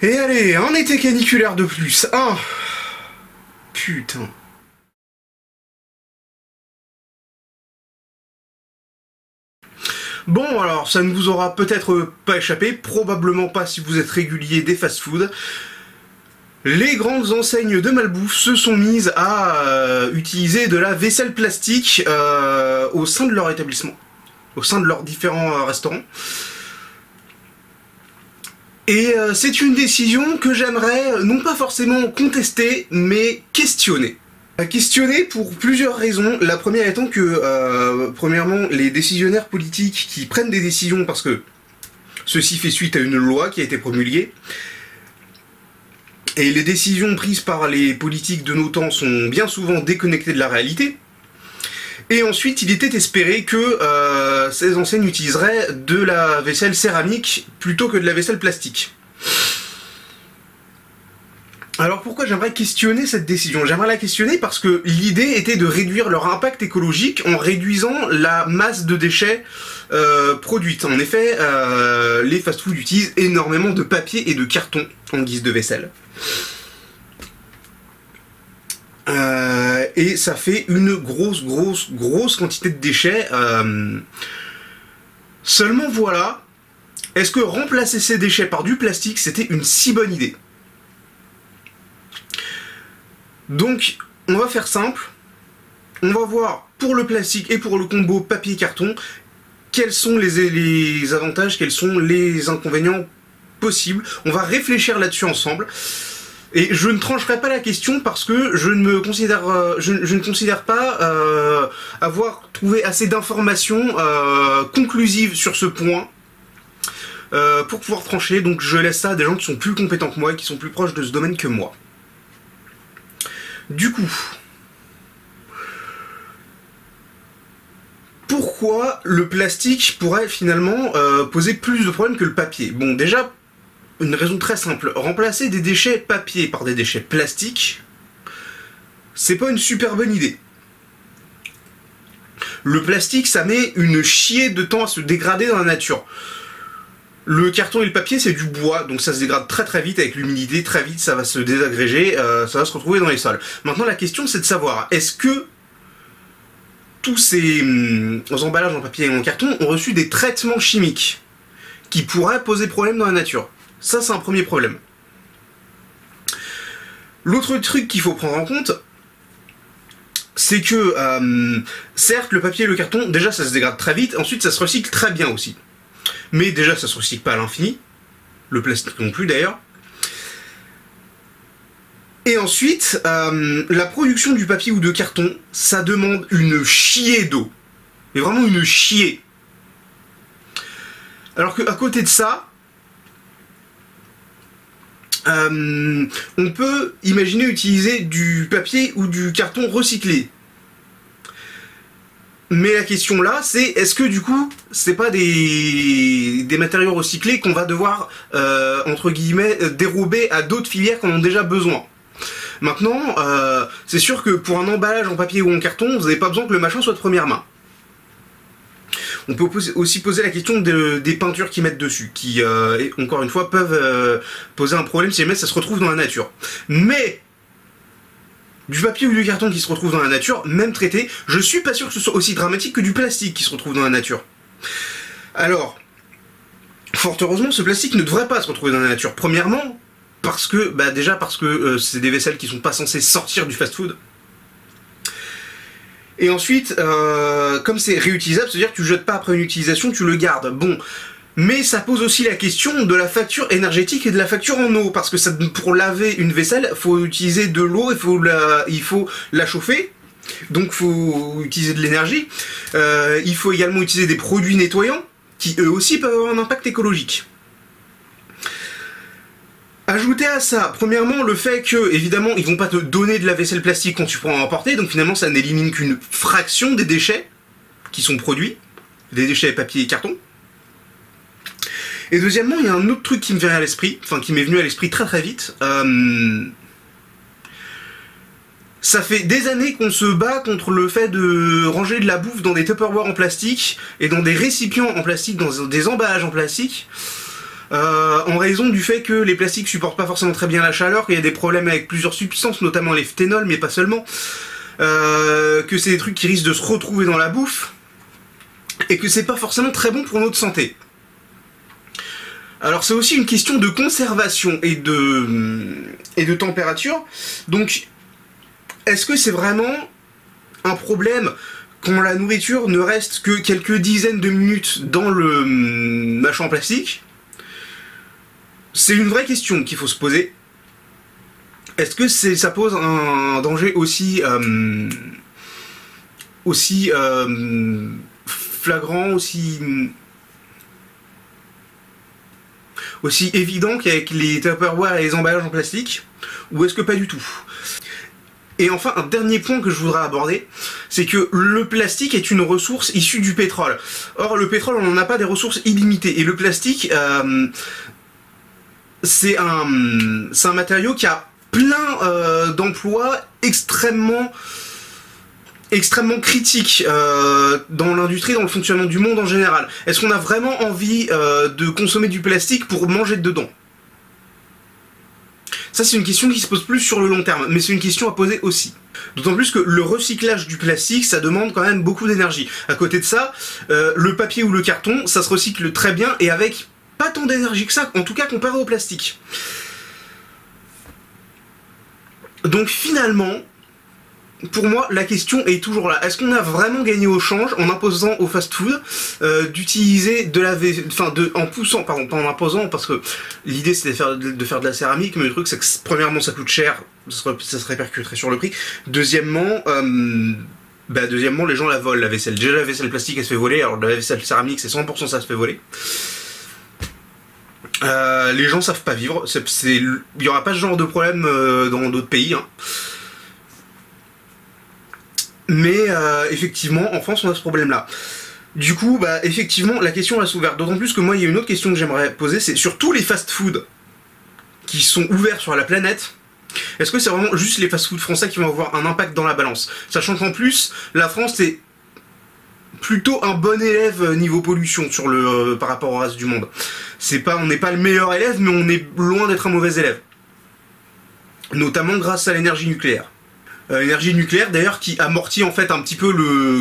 Et allez, un été caniculaire de plus. Ah, putain. Bon, alors, ça ne vous aura peut-être pas échappé, probablement pas si vous êtes régulier des fast-food. Les grandes enseignes de malbouffe se sont mises à utiliser de la vaisselle plastique au sein de leur établissement, au sein de leurs différents restaurants. Et c'est une décision que j'aimerais non pas forcément contester, mais questionner. Questionner pour plusieurs raisons. La première étant que, premièrement, les décisionnaires politiques qui prennent des décisions, parce que ceci fait suite à une loi qui a été promulguée, et les décisions prises par les politiques de nos temps sont bien souvent déconnectées de la réalité. Et ensuite, il était espéré que ces enseignes utiliseraient de la vaisselle céramique plutôt que de la vaisselle plastique. Alors pourquoi j'aimerais questionner cette décision? J'aimerais la questionner parce que l'idée était de réduire leur impact écologique en réduisant la masse de déchets produite. En effet, les fast-foods utilisent énormément de papier et de carton en guise de vaisselle. Et ça fait une grosse quantité de déchets. Seulement voilà, est-ce que remplacer ces déchets par du plastique, c'était une si bonne idée? Donc, on va faire simple. On va voir pour le plastique et pour le combo papier-carton, quels sont les avantages, quels sont les inconvénients possibles. On va réfléchir là-dessus ensemble. Et je ne trancherai pas la question parce que je ne considère pas avoir trouvé assez d'informations conclusives sur ce point pour pouvoir trancher. Donc je laisse ça à des gens qui sont plus compétents que moi et qui sont plus proches de ce domaine que moi. Du coup, pourquoi le plastique pourrait finalement poser plus de problèmes que le papier? Bon, déjà, une raison très simple. Remplacer des déchets papier par des déchets plastiques, c'est pas une super bonne idée. Le plastique, ça met une chier de temps à se dégrader dans la nature. Le carton et le papier, c'est du bois, donc ça se dégrade très vite avec l'humidité, très vite ça va se désagréger, ça va se retrouver dans les sols. Maintenant la question c'est de savoir, est-ce que tous ces emballages en papier et en carton ont reçu des traitements chimiques qui pourraient poser problème dans la nature? Ça c'est un premier problème. L'autre truc qu'il faut prendre en compte, c'est que certes le papier et le carton, déjà ça se dégrade très vite, ensuite ça se recycle très bien aussi. Mais déjà ça se recycle pas à l'infini, le plastique non plus d'ailleurs. Et ensuite, la production du papier ou de carton, ça demande une chier d'eau. Mais vraiment une chier. Alors qu'à côté de ça, on peut imaginer utiliser du papier ou du carton recyclé. Mais la question là, c'est est-ce que du coup, c'est pas des matériaux recyclés qu'on va devoir, entre guillemets, dérober à d'autres filières qui en ont déjà besoin? Maintenant, c'est sûr que pour un emballage en papier ou en carton, vous n'avez pas besoin que le machin soit de première main. On peut aussi poser la question des peintures qu'ils mettent dessus, qui, encore une fois, peuvent poser un problème si jamais ça se retrouve dans la nature. Mais du papier ou du carton qui se retrouve dans la nature, même traité, je suis pas sûr que ce soit aussi dramatique que du plastique qui se retrouve dans la nature. Alors, fort heureusement, ce plastique ne devrait pas se retrouver dans la nature. Premièrement, parce que, déjà parce que c'est des vaisselles qui sont pas censées sortir du fast-food. Et ensuite, comme c'est réutilisable, c'est-à-dire que tu le jettes pas après une utilisation, tu le gardes. Bon. Mais ça pose aussi la question de la facture énergétique et de la facture en eau, parce que pour laver une vaisselle, il faut utiliser de l'eau, il faut la chauffer, donc il faut utiliser de l'énergie. Il faut également utiliser des produits nettoyants, qui eux aussi peuvent avoir un impact écologique. Ajoutez à ça, premièrement, le fait que, évidemment, ils vont pas te donner de la vaisselle plastique quand tu pourras en emporter, donc finalement ça n'élimine qu'une fraction des déchets qui sont produits, des déchets papier et carton. Et deuxièmement, il y a un autre truc qui me vient à l'esprit, enfin qui m'est venu à l'esprit très vite. Ça fait des années qu'on se bat contre le fait de ranger de la bouffe dans des Tupperware en plastique et dans des récipients en plastique, dans des emballages en plastique. en raison du fait que les plastiques supportent pas forcément très bien la chaleur, qu'il y a des problèmes avec plusieurs substances, notamment les phthénols, mais pas seulement, que c'est des trucs qui risquent de se retrouver dans la bouffe, et que c'est pas forcément très bon pour notre santé. Alors c'est aussi une question de conservation et de température, donc est-ce que c'est vraiment un problème quand la nourriture ne reste que quelques dizaines de minutes dans le machin en plastique? C'est une vraie question qu'il faut se poser. Est-ce que ça pose un danger aussi flagrant, aussi évident qu'avec les Tupperware et les emballages en plastique, ou est-ce que pas du tout? Et enfin, un dernier point que je voudrais aborder, c'est que le plastique est une ressource issue du pétrole. Or, le pétrole, on n'en a pas des ressources illimitées. Et le plastique, c'est un matériau qui a plein d'emplois extrêmement critiques dans l'industrie, dans le fonctionnement du monde en général. Est-ce qu'on a vraiment envie de consommer du plastique pour manger dedans? Ça, c'est une question qui se pose plus sur le long terme, mais c'est une question à poser aussi. D'autant plus que le recyclage du plastique, ça demande quand même beaucoup d'énergie. À côté de ça, le papier ou le carton, ça se recycle très bien et avec pas tant d'énergie que ça, en tout cas comparé au plastique. Donc finalement, pour moi, la question est toujours là. Est-ce qu'on a vraiment gagné au change en imposant au fast-food d'utiliser de la en poussant, pardon, pas en imposant, parce que l'idée c'était de faire de la céramique, mais le truc c'est que premièrement ça coûte cher, ça se répercuterait sur le prix. Deuxièmement, les gens la volent, la vaisselle. Déjà la vaisselle plastique elle se fait voler, alors la vaisselle céramique c'est 100% ça se fait voler. Les gens savent pas vivre, il y aura pas ce genre de problème dans d'autres pays, hein. Mais effectivement, en France, on a ce problème-là. Du coup, effectivement, la question reste ouverte. D'autant plus que moi, il y a une autre question que j'aimerais poser, c'est sur tous les fast-foods qui sont ouverts sur la planète, est-ce que c'est vraiment juste les fast-foods français qui vont avoir un impact dans la balance? Sachant qu'en plus, la France est plutôt un bon élève niveau pollution par rapport au reste du monde. On n'est pas le meilleur élève, mais on est loin d'être un mauvais élève. Notamment grâce à l'énergie nucléaire. Énergie nucléaire d'ailleurs qui amortit en fait un petit peu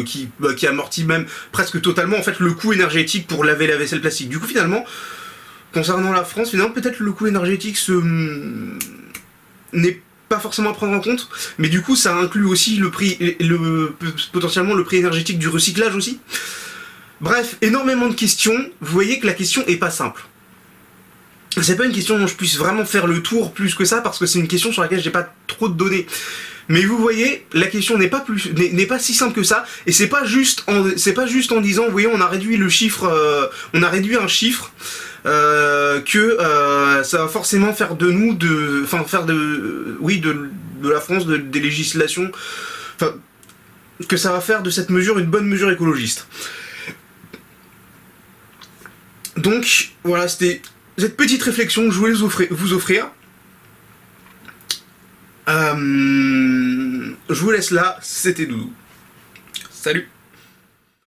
qui amortit même presque totalement en fait le coût énergétique pour laver la vaisselle plastique. Du coup finalement, concernant la France, finalement peut-être le coût énergétique n'est pas forcément à prendre en compte, mais du coup ça inclut aussi le prix, potentiellement le prix énergétique du recyclage aussi. Bref, énormément de questions. Vous voyez que la question est pas simple. C'est pas une question dont je puisse vraiment faire le tour plus que ça, parce que c'est une question sur laquelle j'ai pas trop de données. Mais vous voyez, la question n'est pas si simple que ça, et c'est pas juste en disant, vous voyez, on a réduit un chiffre, que ça va forcément faire de nous, de la France des législations, enfin, que ça va faire de cette mesure une bonne mesure écologiste. Donc voilà, c'était cette petite réflexion que je voulais vous offrir. Je vous laisse là, c'était Doudou. Salut!